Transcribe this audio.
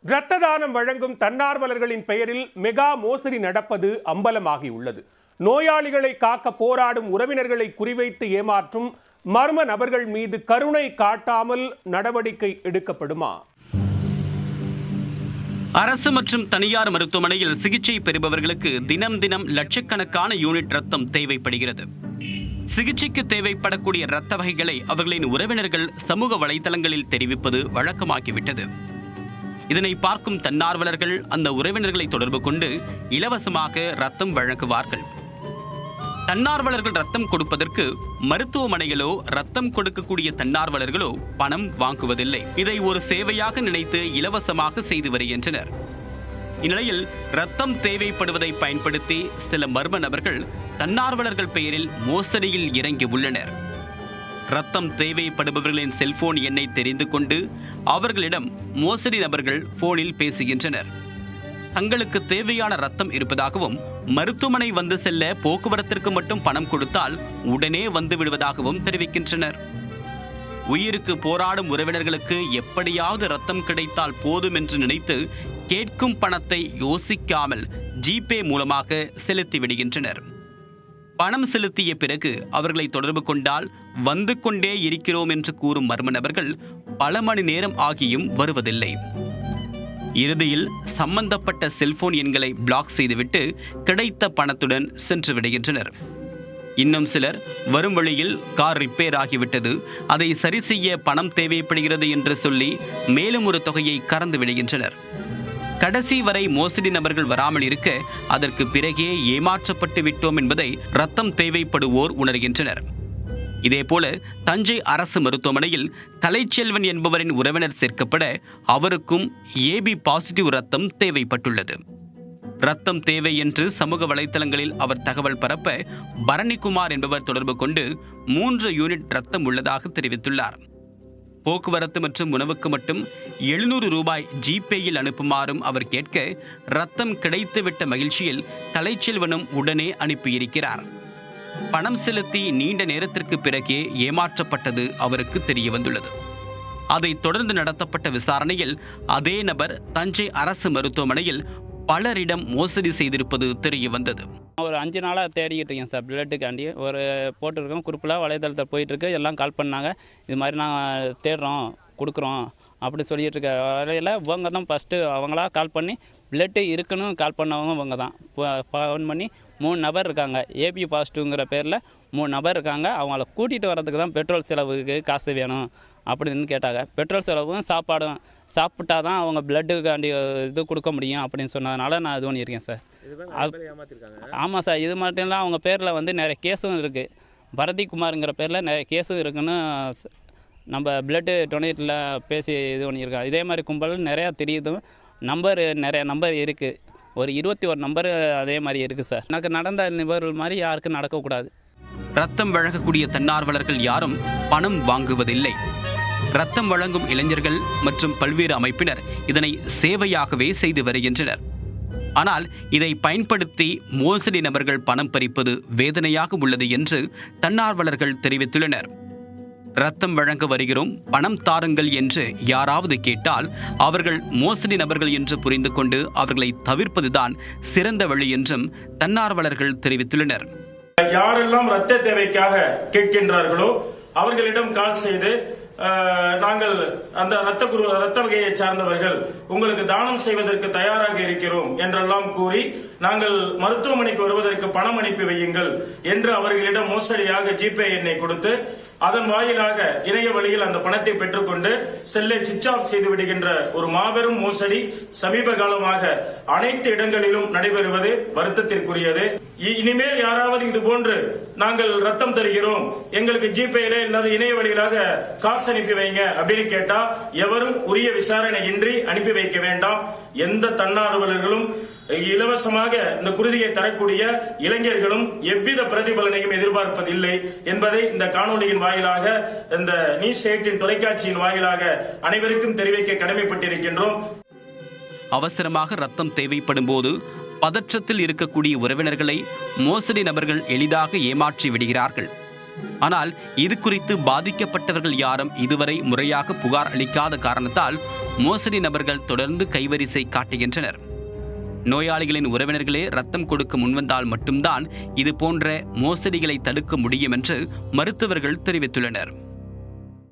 இரத்த தானம் வழங்கும் தன்னார்வலர்களின் பெயரில் மெகா மோசடி நடப்பது அம்பலமாகியுள்ளது. நோயாளிகளை காக்க போராடும் உறவினர்களை குறிவைத்து ஏமாற்றும் மர்ம நபர்கள் மீது கருணை காட்டாமல் நடவடிக்கை எடுக்கப்படுமா? அரசு மற்றும் தனியார் மருத்துவமனையில் சிகிச்சை பெறுபவர்களுக்கு தினம் தினம் லட்சக்கணக்கான யூனிட் ரத்தம் தேவைப்படுகிறது. சிகிச்சைக்கு தேவைப்படக்கூடிய இரத்த வகைகளை அவர்களின் உறவினர்கள் சமூக வலைதளங்களில் தெரிவிப்பது வழக்கமாகிவிட்டது. இதனை பார்க்கும் தன்னார்வலர்கள் அந்த உறவினர்களை தொடர்பு கொண்டு இலவசமாக ரத்தம் வழங்குவார்கள். தன்னார்வலர்கள் ரத்தம் கொடுப்பதற்கு மருத்துவமனைகளோ ரத்தம் கொடுக்கக்கூடிய தன்னார்வலர்களோ பணம் வாங்குவதில்லை. இதை ஒரு சேவையாக நினைத்து இலவசமாக செய்து வருகின்றனர். இந்நிலையில் ரத்தம் தேவைப்படுவதை பயன்படுத்தி சில மர்ம நபர்கள் தன்னார்வலர்கள் பெயரில் மோசடியில் இறங்கி உள்ளனர். ரத்தம் தேவைப்படுபவர்களின் செல்போன் எண்ணை தெரிந்து கொண்டு அவர்களிடம் மோசடி நபர்கள் போனில் பேசுகின்றனர். தங்களுக்கு தேவையான ரத்தம் இருப்பதாகவும் மருத்துவமனை வந்து செல்ல போக்குவரத்திற்கு மட்டும் பணம் கொடுத்தால் உடனே வந்து விடுவதாகவும் தெரிவிக்கின்றனர். உயிருக்கு போராடும் உறவினர்களுக்கு எப்படியாவது ரத்தம் கிடைத்தால் போதும் என்று நினைத்து கேட்கும் பணத்தை யோசிக்காமல் ஜிபே மூலமாக செலுத்தி விடுகின்றனர். பணம் செலுத்திய பிறகு அவர்களை தொடர்பு கொண்டால் வந்து கொண்டே இருக்கிறோம் என்று கூறும் மர்ம நபர்கள் பல மணி நேரம் ஆகியும் வருவதில்லை. இறுதியில் சம்பந்தப்பட்ட செல்போன் எண்களை பிளாக் செய்துவிட்டு கிடைத்த பணத்துடன் சென்று விடுகின்றனர். இன்னும் சிலர் வரும் வழியில் கார் ரிப்பேர் ஆகிவிட்டது, அதை சரி செய்ய பணம் தேவைப்படுகிறது என்று சொல்லி மேலும் ஒரு தொகையை கறந்து விடுகின்றனர். கடைசி வரை மோசடி நபர்கள் வராமல் இருக்க அதற்கு பிறகே ஏமாற்றப்பட்டு விட்டோம் என்பதை ரத்தம் தேவைப்படுவோர் உணர்கின்றனர். இதேபோல தஞ்சை அரசு மருத்துவமனையில் கலைச்செல்வன் என்பவரின் உறவினர் சேர்க்கப்பட அவருக்கும் ஏபி பாசிட்டிவ் ரத்தம் தேவைப்பட்டுள்ளது. ரத்தம் தேவை என்று சமூக வலைதளங்களில் அவர் தகவல் பரப்ப பரணிக்குமார் என்பவர் தொடர்பு கொண்டு 3 யூனிட் ரத்தம் உள்ளதாக தெரிவித்துள்ளார். போக்குவரத்து மற்றும் உணவுக்கு மட்டும் 700 ரூபாய் ஜிபேயில் அனுப்புமாறும் அவர் கேட்க ரத்தம் கிடைத்துவிட்ட மகிழ்ச்சியில் கலைச்செல்வனும் உடனே அனுப்பியிருக்கிறார். பணம் செலுத்தி நீண்ட நேரத்திற்கு பிறகே ஏமாற்றப்பட்டது அவருக்கு தெரிய வந்துள்ளது. அதைத் தொடர்ந்து நடத்தப்பட்ட விசாரணையில் அதே நபர் தஞ்சை அரசு மருத்துவமனையில் பலரிடம் மோசடி செய்திருப்பது தெரிய வந்தது. ஒரு 5 நாளாக தேடிக்கிட்டு இருக்கேன் சார். பிளட்டுக்காண்டி ஒரு போட்டிருக்கோம், குரூப்பில் வலைதளத்தில் போயிட்டுருக்கு. எல்லாம் கால் பண்ணாங்க, இது மாதிரி நாங்கள் தேடுறோம் கொடுக்குறோம் அப்படி சொல்லிட்டு இருக்க வரையில் இவங்க தான் ஃபஸ்ட்டு அவங்களா கால் பண்ணி பிளட்டு இருக்குன்னு கால் பண்ணவங்க இவங்க தான் ஃபோன் பண்ணி 3 நபர் இருக்காங்க. ஏபி பாசிட்டிவ்ங்கிற பேரில் 3 நபர் இருக்காங்க. அவங்கள கூட்டிகிட்டு வரதுக்கு தான் பெட்ரோல் செலவுக்கு காசு வேணும் அப்படின்னு கேட்டாங்க. பெட்ரோல் செலவும் சாப்பாடும் சாப்பிட்டா தான் அவங்க பிளட்டுக்காண்டி இது கொடுக்க முடியும் அப்படின்னு சொன்னதுனால நான் இது பண்ணியிருக்கேன் சார். ஆமாம் சார், இது மட்டும் இல்லை அவங்க பேரில் வந்து நிறைய கேஸும் இருக்குது. பரதிக்குமாருங்கிற பேரில் நிறைய கேஸும் இருக்குன்னு நம்ம பிளட்டு டொனேட்டில் பேசி இது பண்ணியிருக்காங்க. இதே மாதிரி கும்பல் நிறையா தெரியுது. நிறைய நம்பர் இருக்குது. ஒரு 21 நம்பர் அதே மாதிரி இருக்குது சார். எனக்கு நடந்த நிபர்கள் மாதிரி யாருக்கும் நடக்கக்கூடாது. ரத்தம் வழங்கக்கூடிய தன்னார்வலர்கள் யாரும் பணம் வாங்குவதில்லை. ரத்தம் வழங்கும் இளைஞர்கள் மற்றும் பல்வேறு அமைப்பினர் இதனை சேவையாகவே செய்து வருகின்றனர். ஆனால் இதை பயன்படுத்தி மோசடி நபர்கள் பணம் பறிப்பது வேதனையாக உள்ளது என்று தன்னார்வலர்கள் தெரிவித்துள்ளனர். ரத்தம் வழங்க வருகிறோம், பணம் தாருங்கள் என்று யாராவது கேட்டால் அவர்கள் மோசடி நபர்கள் என்று புரிந்து கொண்டு அவர்களை தவிர்ப்பதுதான் சிறந்த வழி என்றும் தன்னார்வலர்கள் தெரிவித்துள்ளனர். யாரெல்லாம் ரத்த தேவைக்காக கேட்கின்றார்களோ அவர்களிடம் கால் செய்து நாங்கள் அந்த ரத்த வகையை சார்ந்தவர்கள் உங்களுக்கு தானம் செய்வதற்கு தயாராக இருக்கிறோம் என்றெல்லாம் கூறி நாங்கள் மருத்துவமனைக்கு வருவதற்கு பணம் அனுப்பி வையுங்கள் என்று அவர்களிடம் மோசடியாக ஜிபே எண்ணை கொடுத்து அதன் வாயிலாக இணைய வழியில் அந்த பணத்தை பெற்றுக்கொண்டு செல்லை சுவிட்ச் ஆஃப் செய்து விடுகின்ற ஒரு மாபெரும் மோசடி சமீப காலமாக அனைத்து இடங்களிலும் நடைபெறுவது வருத்தத்திற்குரியது. இனிமேல் யாராவது இது போன்று நாங்கள் ரத்தம் தருகிறோம், எங்களுக்கு ஜிபேல இல்லாத இணைய வழியிலாக காசு அனுப்பி வைங்க அப்படின்னு கேட்டா எவரும் உரிய விசாரணை இன்றி அனுப்பி வைக்க வேண்டாம். எந்த தன்னார்வலர்களும் இலவசமாக இந்த குருதியை தரக்கூடிய இளைஞர்களும் எவ்வித பிரதிபலனையும் எதிர்பார்ப்பதில்லை என்பதை இந்த காணொலியின் வாயிலாக, இந்த நியூஸ் 8 தொலைக்காட்சியின் வாயிலாக அனைவருக்கும் தெரிவிக்க கடமைப்பட்டிருக்கின்றோம். அவசரமாக ரத்தம் தேவைப்படும் போது பதற்றத்தில் இருக்கக்கூடிய உறவினர்களை மோசடி நபர்கள் எளிதாக ஏமாற்றி விடுகிறார்கள். ஆனால் இது குறித்து பாதிக்கப்பட்டவர்கள் யாரும் இதுவரை முறையாக புகார் அளிக்காத காரணத்தால் மோசடி நபர்கள் தொடர்ந்து கைவரிசை காட்டுகின்றனர். நோயாளிகளின் உறவினர்களே ரத்தம் கொடுக்க முன்வந்தால் மட்டும்தான் இது போன்ற மோசடிகளை தடுக்க முடியும் என்று மருத்துவர்கள் தெரிவித்துள்ளனர்.